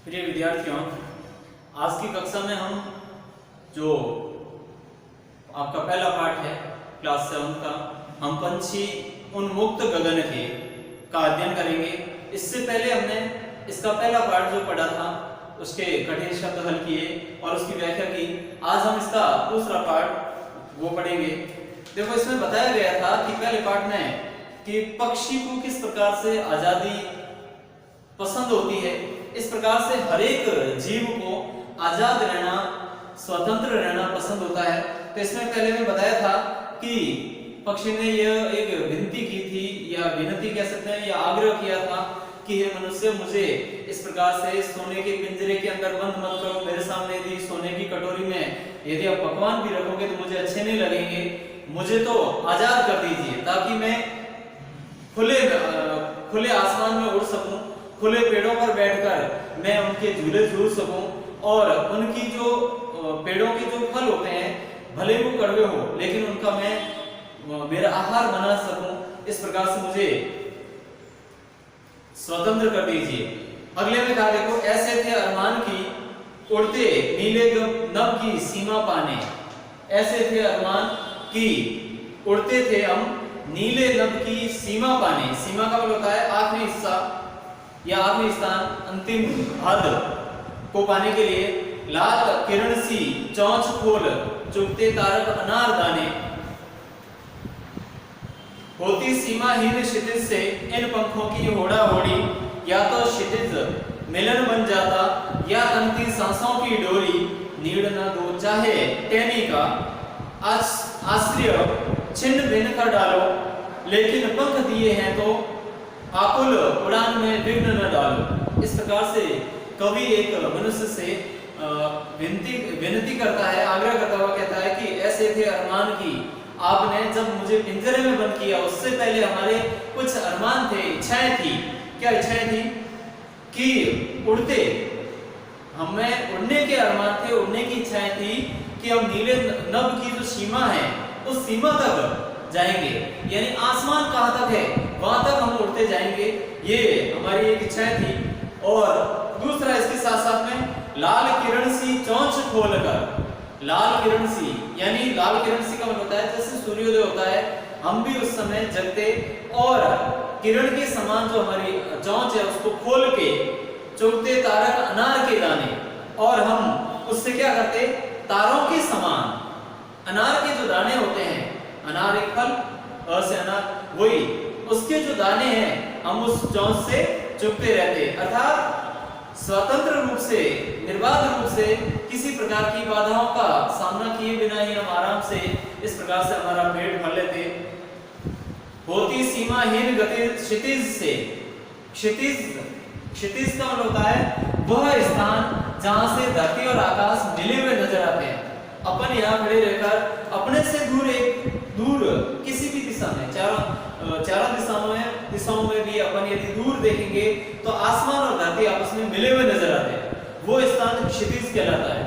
प्रिय विद्यार्थियों, आज की कक्षा में हम जो आपका पहला पाठ है क्लास 7 का, हम पंछी उन्मुक्त गगन के का अध्ययन करेंगे। इससे पहले हमने इसका पहला पाठ जो पढ़ा था उसके कठिन शब्द हल किए और उसकी व्याख्या की। आज हम इसका दूसरा पाठ वो पढ़ेंगे। देखो, इसमें बताया गया था कि पहले पाठ में कि पक्षी को किस प्रकार से आजादी पसंद होती है। इस प्रकार से हर एक जीव को आजाद रहना, स्वतंत्र रहना पसंद होता है। तो इसमें पहले मैं बताया था कि पक्षी ने यह एक विनती की थी, या विनती कह सकते हैं, या आग्रह किया था कि हे मनुष्य, मुझे इस प्रकार से सोने के पिंजरे के अंदर बंद मत करो। मेरे सामने यदि सोने की कटोरी में यदि आप पकवान भी रखोगे तो मुझे अच्छे नहीं लगेंगे। मुझे तो आजाद कर दीजिए ताकि मैं खुले आसमान में उड़ सकूं, खुले पेड़ों पर बैठकर मैं उनके झूले झूल सकूं, और उनकी जो पेड़ों के जो फल होते हैं भले वो कड़वे हो लेकिन उनका मैं मेरा आहार बना सकूं। इस प्रकार से मुझे स्वतंत्र कर दीजिए। अगले में कहा, देखो, ऐसे थे अरमान की उड़ते नीले नभ की सीमा पाने। ऐसे थे अरमान की उड़ते थे हम नीले नभ की सीमा पाने। सीमा का मतलब होता है आखिरी हिस्सा या आखिरी स्थान, अंतिम हद को पाने के लिए। लाल किरण सी चौंच खोल चुगते तारक अनार दाने। होती सीमाहीन क्षितिज से इन पंखों की होड़ा होड़ी। या तो क्षितिज मिलन बन जाता या तनती सांसों की डोरी। नीड़ न दो चाहे टहनी का आश्रय छिन्न भिन्न कर डालो। लेकिन पंख दिए हैं तो आकुल उड़ान में विघ्न न डालो। इस प्रकार से कवि एक मनुष्य से विनती करता है, आग्रह करता हुआ कहता है कि ऐसे थे अरमान की, आपने जब मुझे पिंजरे में बंद किया उससे पहले हमारे कुछ अरमान थे, इच्छाएं थी। क्या इच्छाएं थी? कि उड़ते, हमें उड़ने के अरमान थे, उड़ने की इच्छाएं थी कि हम नीले नभ की जो सीमा है उस सीमा तक जाएंगे, यानी आसमान कहां तक है वहां तक हम उड़ते जाएंगे। ये हमारी एक इच्छाएं थी। और दूसरा इसके साथ साथ में लाल किरण सी चौंच खोलकर। लाल किरण सी यानी लाल किरण सी का मतलब होता है जैसे सूर्योदय होता है, हम भी उस समय जगते और किरण के समान जो हमारी चौंच है उसको खोल के चुगते तारक अनार के दाने। और हम उससे क्या करते? तारों के समान अनार के जो दाने होते हैं, अनार एक फल, से अनार, वही उसके जो दाने हैं हम उस चौंच से चुगते रहते। अर्थात स्वतंत्र रूप से, निर्बाध रूप से, किसी प्रकार की बाधाओं का सामना किए बिना ही हम आराम से इस प्रकार से हमारा पेट भर लेते। होती सीमाहीन गति क्षितिज से। क्षितिज का मतलब होता है वह स्थान जहां से धरती और आकाश मिले हुए नजर आते हैं। अपन यहाँ खड़े रहकर अपने से दूर किसी भी दिशा में, चारों दिशाओं में भी अपन यदि दूर देखेंगे तो आसमान और धरती आपस में मिले हुए नजर आते हैं। वो स्थान क्षितिज कहलाता है।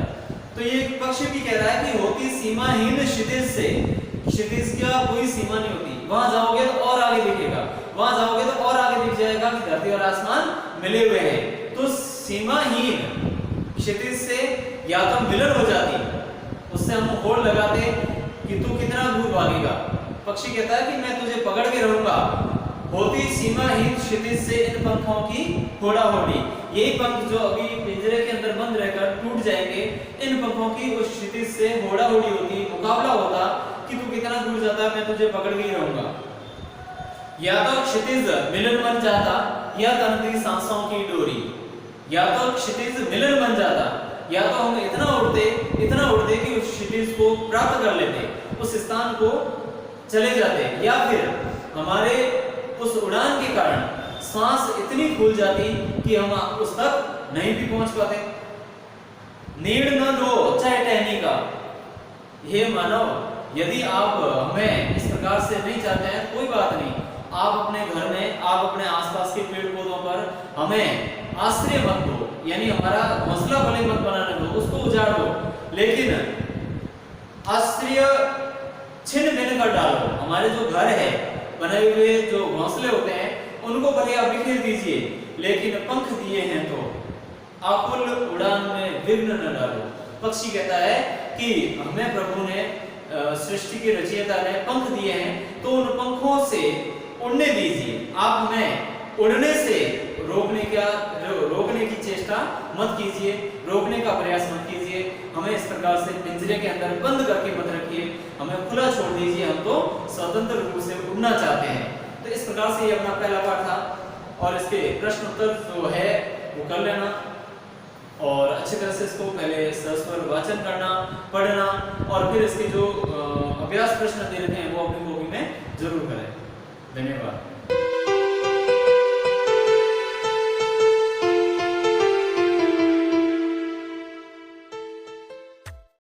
तो ये पक्षी भी कह रहा है कि होती सीमाहीन क्षितिज से। क्षितिज का कोई सीमा नहीं होती, वहां जाओगे तो और आगे दिखेगा, वहां जाओगे तो और आगे दिख जाएगा कि धरती और आसमान मिले हुए हैं। तो सीमाहीन क्षितिज से या तो मिलन हो जाती, उससे हम होड़ लगाते कि तू कितना दूर भागेगा। पक्षी कहता है कि मैं तुझे पकड़ के रहूंगा। होती सीमाहीन क्षितिज से इन पंखों की होड़ा होड़ी। यही पंख जो अभी पिंजरे के अंदर बंद रहकर टूट जाएंगे, इन पंखों की उस क्षितिज से होड़ा होड़ी होती, मुकाबला होता कि तू कितना दूर जाता है, मैं तुझे पकड़ के ही रहूंगा। या तो क्षितिज मिलन बन जाता या तनती सांसों की डोरी। या तो क्षितिज मिलन बन जाता, या तो हम इतना उड़ते कि उस क्षितिज को प्राप्त कर लेते, उस स्थान को चले जाते, या फिर हमारे उस उड़ान के कारण सांस इतनी फूल जाती कि हम उस तक नहीं भी पहुंच पाते। नीड़ न दो चाहे टहनी का। हे मानव, यदि आप हमें इस प्रकार से नहीं चाहते हैं, कोई बात नहीं, आप अपने घर में, आप अपने आसपास के पेड़ पौधों पर हमें आश्रय मत दो, यानी हमारा घोंसला भले मत बनाने दो, उसको उजाड़ दो, लेकिन आश्रय छिन्न भिन्न कर डालो। हमारे जो घर है, बने हुए जो घोंसले होते हैं, उनको भले आप बिखेर दीजिए, लेकिन पंख दिए हैं तो आकुल उड़ान में विघ्न न डालो। पक्षी कहता है कि हमें प्रभु ने सृष्टि के रचयिता ने पंख दिए हैं, तो उन पंखों से उड़ने दीजिए। आप हमें उड़ने से रोकने की चेष्टा मत कीजिए, रोकने का प्रयास मत कीजिए। हमें इस प्रकार से पिंजरे के अंदर बंद करके मत रखिए, हमें खुला छोड़ दीजिए। हम तो स्वतंत्र रूप से उड़ना चाहते हैं। तो इस प्रकार से ये अपना पहला पाठ था, और इसके प्रश्न उत्तर जो है वो कर लेना, और अच्छी तरह से इसको पहले सस्वर वाचन करना, पढ़ना, और फिर इसके जो अभ्यास प्रश्न दे रहे हैं वो अपनी कॉपी में जरूर करें। धन्यवाद।